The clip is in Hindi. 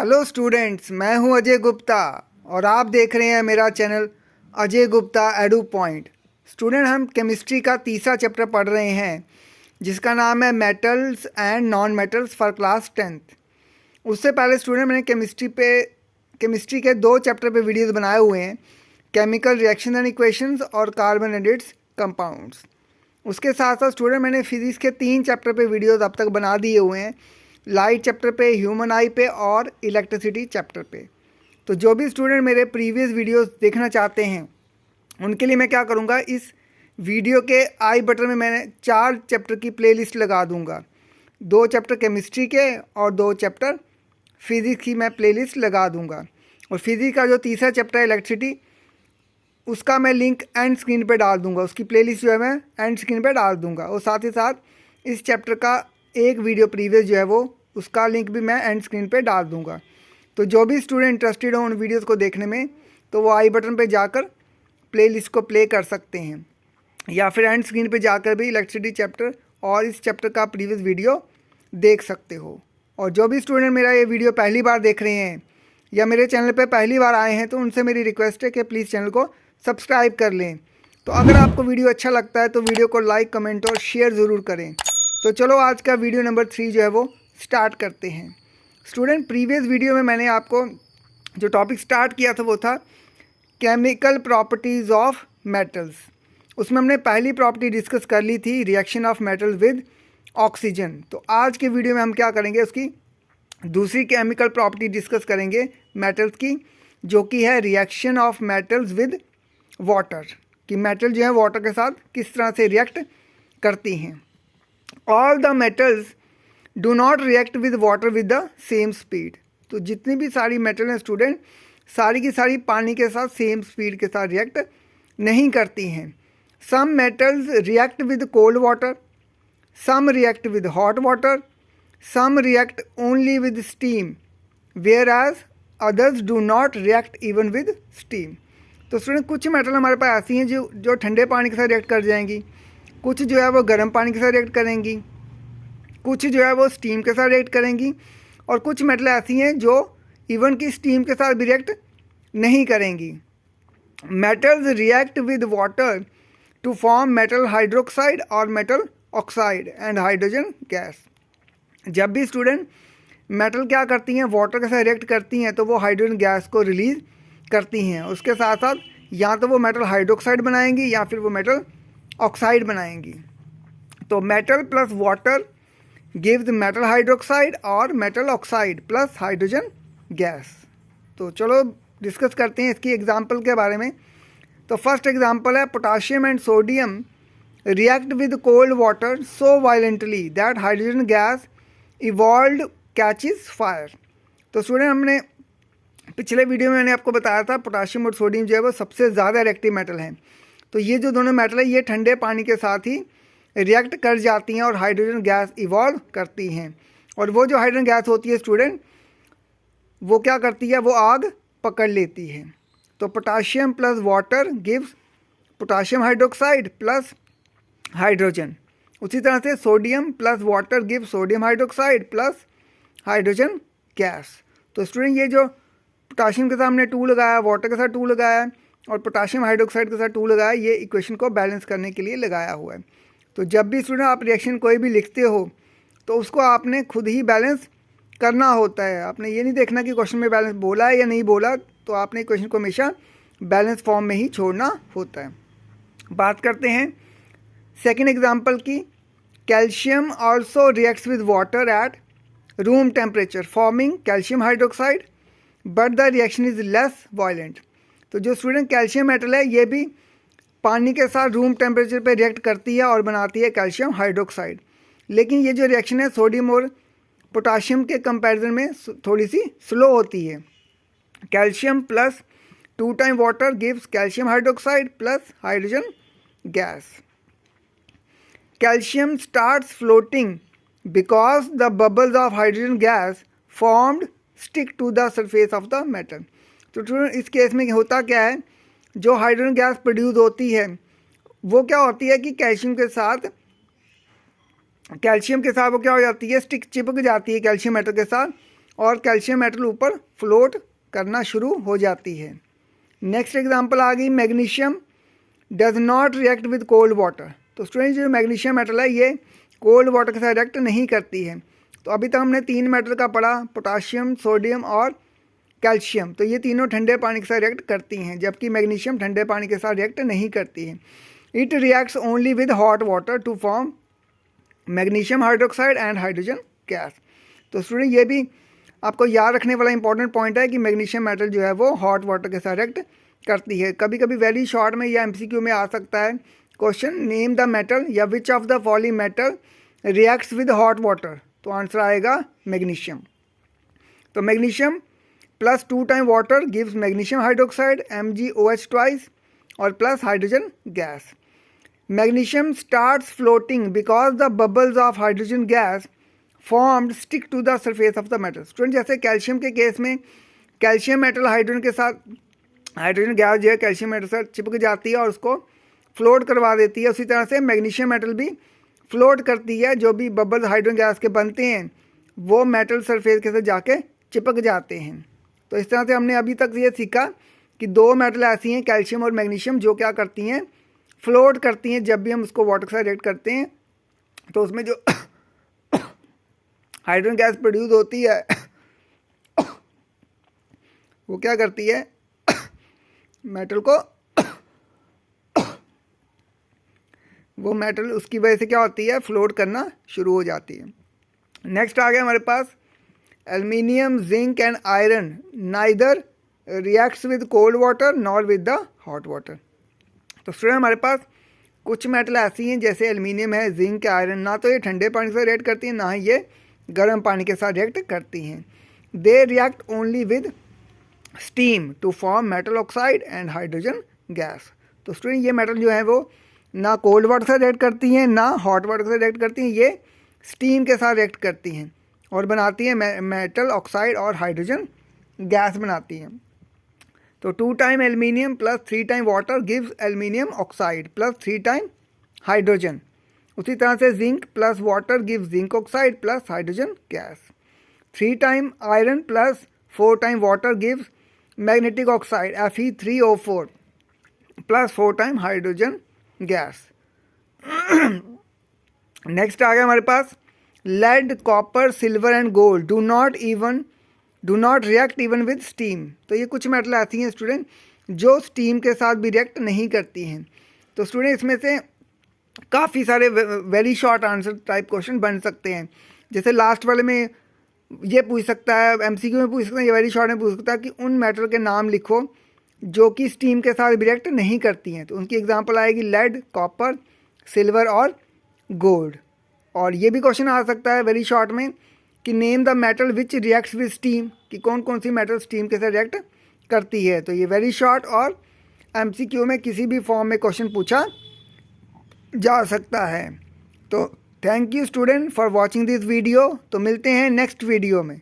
हेलो स्टूडेंट्स, मैं हूं अजय गुप्ता और आप देख रहे हैं मेरा channel Ajay Gupta edu point. Student, हम केमिस्ट्री का तीसरा चैप्टर पढ़ रहे हैं जिसका नाम है metals and non metals for class 10th। उससे पहले स्टूडेंट मैंने केमिस्ट्री के दो चैप्टर पे वीडियोस बनाए हुए हैं, केमिकल रिएक्शन एंड इक्वेशंस और कार्बन एंड इट्स कंपाउंड्स। उसके साथ साथ स्टूडेंट मैंने फिजिक्स के 3 चैप्टर पे वीडियोस अब तक बना दिए हुए हैं, लाइट चैप्टर पे, ह्यूमन आई पे और इलेक्ट्रिसिटी चैप्टर पे। तो जो भी स्टूडेंट मेरे प्रीवियस वीडियोस देखना चाहते हैं उनके लिए मैं क्या करूँगा, इस वीडियो के आई बटन में मैंने 4 चैप्टर की प्लेलिस्ट लगा दूँगा। 2 चैप्टर केमिस्ट्री के और 2 चैप्टर फिज़िक्स की मैं प्लेलिस्ट लगा दूँगा। और फिज़िक्स का जो तीसरा चैप्टर है इलेक्ट्रिसिटी, उसका मैं लिंक एंड स्क्रीन पे डाल दूँगा। उसकी प्लेलिस्ट जो है मैं एंड स्क्रीन पे डाल दूँगा। और साथ ही साथ इस चैप्टर का एक वीडियो प्रीवियस जो है वो उसका लिंक भी मैं एंड स्क्रीन पे डाल दूँगा। तो जो भी स्टूडेंट इंटरेस्टेड हो उन वीडियोस को देखने में, तो वो आई बटन पे जाकर प्लेलिस्ट को प्ले कर सकते हैं, या फिर एंड स्क्रीन पे जाकर भी इलेक्ट्रिसिटी चैप्टर और इस चैप्टर का प्रीवियस वीडियो देख सकते हो। और जो भी स्टूडेंट मेरा ये वीडियो पहली बार देख रहे हैं या मेरे चैनल पे पहली बार आए हैं, तो उनसे मेरी रिक्वेस्ट है कि प्लीज़ चैनल को सब्सक्राइब कर लें। तो अगर आपको वीडियो अच्छा लगता है तो वीडियो को लाइक, कमेंट और शेयर ज़रूर करें। तो चलो आज का वीडियो नंबर 3 जो है वो स्टार्ट करते हैं। स्टूडेंट, प्रीवियस वीडियो में मैंने आपको जो टॉपिक स्टार्ट किया था वो था केमिकल प्रॉपर्टीज़ ऑफ मेटल्स। उसमें हमने पहली प्रॉपर्टी डिस्कस कर ली थी, reaction of metals with oxygen. तो आज के वीडियो में हम क्या करेंगे, उसकी दूसरी केमिकल प्रॉपर्टी डिस्कस करेंगे मेटल्स की, जो कि है reaction of metals with water, कि मेटल जो है वाटर के साथ किस तरह से रिएक्ट करती हैं। All the metals do not react with water with the same speed. तो जितनी भी सारी मेटल हैं स्टूडेंट, सारी की सारी पानी के साथ सेम स्पीड के साथ रिएक्ट नहीं करती हैं। Some metals react with cold water, some react with hot water, some react only with steam, whereas others do not react even with steam. तो स्टूडेंट, कुछ मेटल हमारे पास ऐसी हैं जो ठंडे पानी के साथ रिएक्ट कर जाएंगी, कुछ जो है वो गर्म पानी के साथ रिएक्ट करेंगी, कुछ जो है वो स्टीम के साथ रिएक्ट करेंगी, और कुछ मेटल ऐसी हैं जो इवन की स्टीम के साथ भी रिएक्ट नहीं करेंगी। Metals react with water to form metal hydroxide और metal oxide and hydrogen gas. जब भी स्टूडेंट मेटल क्या करती हैं, वाटर के साथ रिएक्ट करती हैं, तो वो हाइड्रोजन गैस को रिलीज़ करती हैं। उसके साथ साथ या तो वो मेटल हाइड्रोक्साइड बनाएंगी या फिर वो मेटल ऑक्साइड बनाएंगी। तो metal plus water gives metal hydroxide और metal oxide plus hydrogen gas. तो चलो डिस्कस करते हैं इसकी एग्जांपल के बारे में। तो फर्स्ट एग्जांपल है, potassium and sodium react with cold water so violently that hydrogen gas evolved catches fire. तो स्टूडेंट, हमने पिछले वीडियो में मैंने आपको बताया था पोटाशियम और सोडियम जो है वो सबसे ज़्यादा रिएक्टिव मेटल हैं। तो ये जो दोनों मेटल है ये ठंडे पानी के साथ ही रिएक्ट कर जाती हैं और हाइड्रोजन गैस इवॉल्व करती हैं। और वो जो हाइड्रोजन गैस होती है स्टूडेंट, वो क्या करती है, वो आग पकड़ लेती है। तो potassium plus water gives potassium hydroxide plus hydrogen. उसी तरह से sodium plus water gives sodium hydroxide plus hydrogen gas. तो स्टूडेंट, ये जो पोटाशियम के साथ हमने 2 लगाया, वाटर के साथ 2 लगाया और पोटाशियम हाइड्रोक्साइड के साथ 2 लगाया, ये इक्वेशन को बैलेंस करने के लिए लगाया हुआ है। तो जब भी स्टूडेंट आप रिएक्शन कोई भी लिखते हो तो उसको आपने खुद ही बैलेंस करना होता है। आपने ये नहीं देखना कि क्वेश्चन में बैलेंस बोला है या नहीं बोला, तो आपने इक्वेशन को हमेशा बैलेंस फॉर्म में ही छोड़ना होता है। बात करते हैं सेकेंड एग्जाम्पल की। Calcium also reacts with water at room temperature forming calcium hydroxide but the reaction is less violent. तो जो स्टूडेंट कैल्शियम मेटल है ये भी पानी के साथ रूम टेम्परेचर पे रिएक्ट करती है और बनाती है कैल्शियम हाइड्रोक्साइड। लेकिन ये जो रिएक्शन है सोडियम और पोटाशियम के कंपैरिजन में थोड़ी सी स्लो होती है। Calcium plus 2 time water gives calcium hydroxide plus hydrogen gas. Calcium starts floating because the bubbles of hydrogen gas formed stick to the surface of the metal. तो इस केस में होता क्या है, जो हाइड्रोजन गैस प्रोड्यूस होती है वो क्या होती है कि कैल्शियम के साथ वो क्या हो जाती है, स्टिक चिपक जाती है कैल्शियम मेटल के साथ, और कैल्शियम मेटल ऊपर फ्लोट करना शुरू हो जाती है। नेक्स्ट एग्जांपल आ गई, magnesium does not react with cold water. तो स्टूडेंट जो मैग्नीशियम मेटल है ये कोल्ड वाटर के साथ रिएक्ट नहीं करती है। तो अभी तक हमने 3 मेटल का पढ़ा, पोटाशियम, सोडियम और कैल्शियम। तो ये तीनों ठंडे पानी के साथ रिएक्ट करती हैं, जबकि मैग्नीशियम ठंडे पानी के साथ रिएक्ट नहीं करती है। It reacts only with hot water to form magnesium hydroxide and hydrogen gas. तो स्टूडेंट ये भी आपको याद रखने वाला इंपॉर्टेंट पॉइंट है कि मैग्नीशियम मेटल जो है वो हॉट वाटर के साथ रिएक्ट करती है। कभी कभी वेरी शॉर्ट में या एमसीक्यू में आ सकता है क्वेश्चन, नेम द मेटल या which of the following metal reacts with hot water. तो आंसर आएगा मैग्नीशियम। तो magnesium plus 2 time water gives magnesium hydroxide MgOH twice और plus hydrogen gas. Magnesium starts floating because the bubbles of hydrogen gas formed stick to the surface of the metal. Student जैसे कैल्शियम के केस में कैल्शियम मेटल हाइड्रोजन के साथ, हाइड्रोजन गैस जो है कैल्शियम मेटल से चिपक जाती है और उसको फ्लोट करवा देती है, उसी तरह से मैग्नीशियम मेटल भी फ्लोट करती है। जो भी बबल्स हाइड्रोजन गैस के बनते हैं वो मेटल सरफेस के साथ जाके चिपक जाते हैं। तो इस तरह से हमने अभी तक ये सीखा कि 2 मेटल ऐसी हैं, कैल्शियम और मैग्नीशियम, जो क्या करती हैं, फ्लोट करती हैं। जब भी हम उसको वाटर के साथ रिएक्ट करते हैं तो उसमें जो हाइड्रोजन गैस प्रोड्यूस होती है वो क्या करती है, मेटल को, वो मेटल उसकी वजह से क्या होती है, फ्लोट करना शुरू हो जाती है। नेक्स्ट आ गया हमारे पास aluminium, zinc and iron neither reacts with cold water nor with the hot water. तो स्टूडेंट हमारे पास कुछ मेटल ऐसी हैं जैसे एल्युमिनियम है, जिंक, आयरन, ना तो ये ठंडे पानी से रिएक्ट करती हैं ना ही ये गर्म पानी के साथ रिएक्ट करती हैं। They react only with steam to form metal oxide and hydrogen gas. तो स्टूडेंट ये मेटल जो है वो ना कोल्ड वाटर से रिएक्ट करती हैं ना हॉट वाटर से रिएक्ट करती हैं, ये स्टीम के साथ रिएक्ट करती हैं और बनाती हैं मेटल ऑक्साइड और हाइड्रोजन गैस बनाती हैं। तो 2 time aluminium plus 3 time water gives aluminium oxide plus 3 time hydrogen. उसी तरह से zinc plus water gives zinc oxide plus hydrogen gas. 3 time iron plus 4 time water gives magnetic oxide Fe3O4 plus 4 time hydrogen gas. Next आ गया हमारे पास lead, copper, silver and gold do not react even with steam. तो ये कुछ मेटल ऐसी हैं स्टूडेंट जो स्टीम के साथ भी रिएक्ट नहीं करती हैं। तो स्टूडेंट इसमें से काफ़ी सारे very short answer type question बन सकते हैं। जैसे लास्ट वाले में ये पूछ सकता है, एमसीक्यू में पूछ सकता है, ये वेरी शॉर्ट में पूछ सकता है कि उन मेटल के नाम लिखो जो कि स्टीम के साथ रिएक्ट नहीं करती हैं। तो उनकी एग्जांपल आएगी लेड, कॉपर, सिल्वर और गोल्ड। और ये भी क्वेश्चन आ सकता है वेरी शॉर्ट में कि name the metal which reacts with steam, कि कौन कौन सी मेटल स्टीम के साथ रिएक्ट करती है। तो ये वेरी शॉर्ट और एमसीक्यू में किसी भी फॉर्म में क्वेश्चन पूछा जा सकता है। तो thank you student for watching this video. तो मिलते हैं नेक्स्ट वीडियो में।